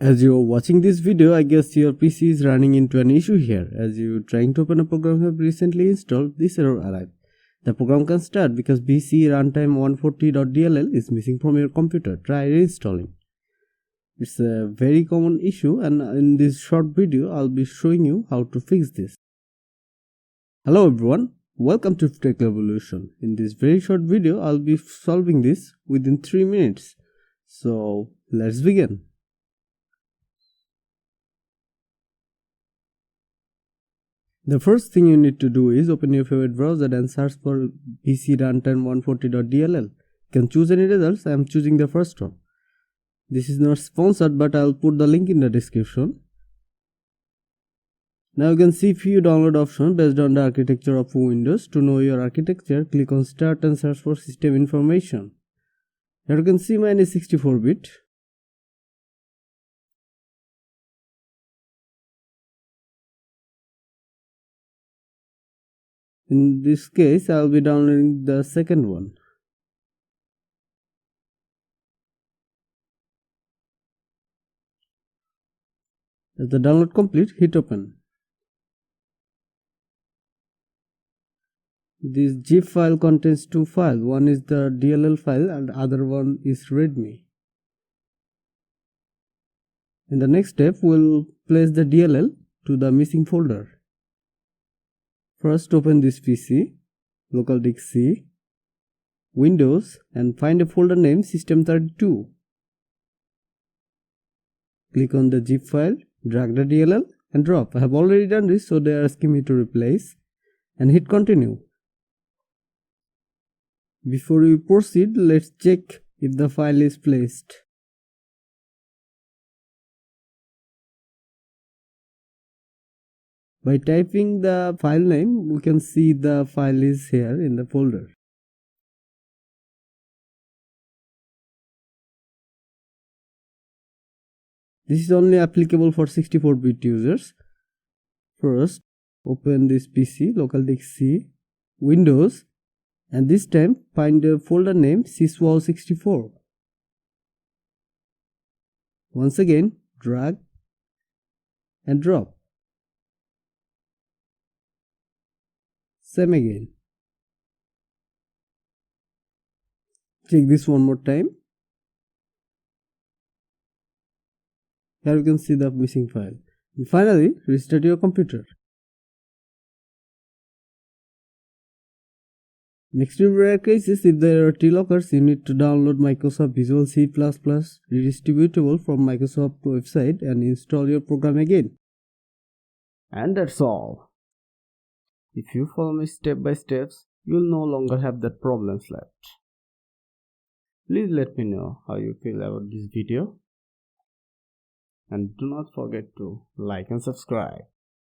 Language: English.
As you're watching this video, I guess your PC is running into an issue here. As you're trying to open a program you have recently installed, this error arrived. The program can start because PUBG is missing from your computer. Try reinstalling. It's a very common issue, and in this short video, I'll be showing you how to fix this. Hello everyone, welcome to Tech Revolution. In this very short video, I'll be solving this within 3 minutes. So let's begin. The first thing you need to do is open your favorite browser and search for PUBG140.dll. You can choose any results. I am choosing the first one. This is not sponsored, but I'll put the link in the description. Now you can see few download options based on the architecture of Windows. To know your architecture, click on Start and search for system information. Here you can see mine is 64-bit. In this case, I'll be downloading the second one. As the download complete, hit open. This zip file contains two files. One is the DLL file and the other one is readme. In the next step, we'll place the DLL to the missing folder. First, open this PC, local disk C, Windows, and find a folder named System32. Click on the zip file, drag the DLL and drop. I have already done this, so they are asking me to replace, and hit continue. Before we proceed, let's check if the file is placed. By typing the file name, we can see the file is here in the folder. This is only applicable for 64-bit users. First, open this PC, local disk C, Windows, and this time find the folder name syswow64. Once again, drag and drop. Same again. Check this one more time. Here you can see the missing file. And finally, restart your computer. Next, in rare cases, if there are T-lockers, you need to download Microsoft Visual C++ redistributable from Microsoft website and install your program again. And that's all. If you follow me step by steps, you'll no longer have that problems left. Please let me know how you feel about this video. And do not forget to like and subscribe.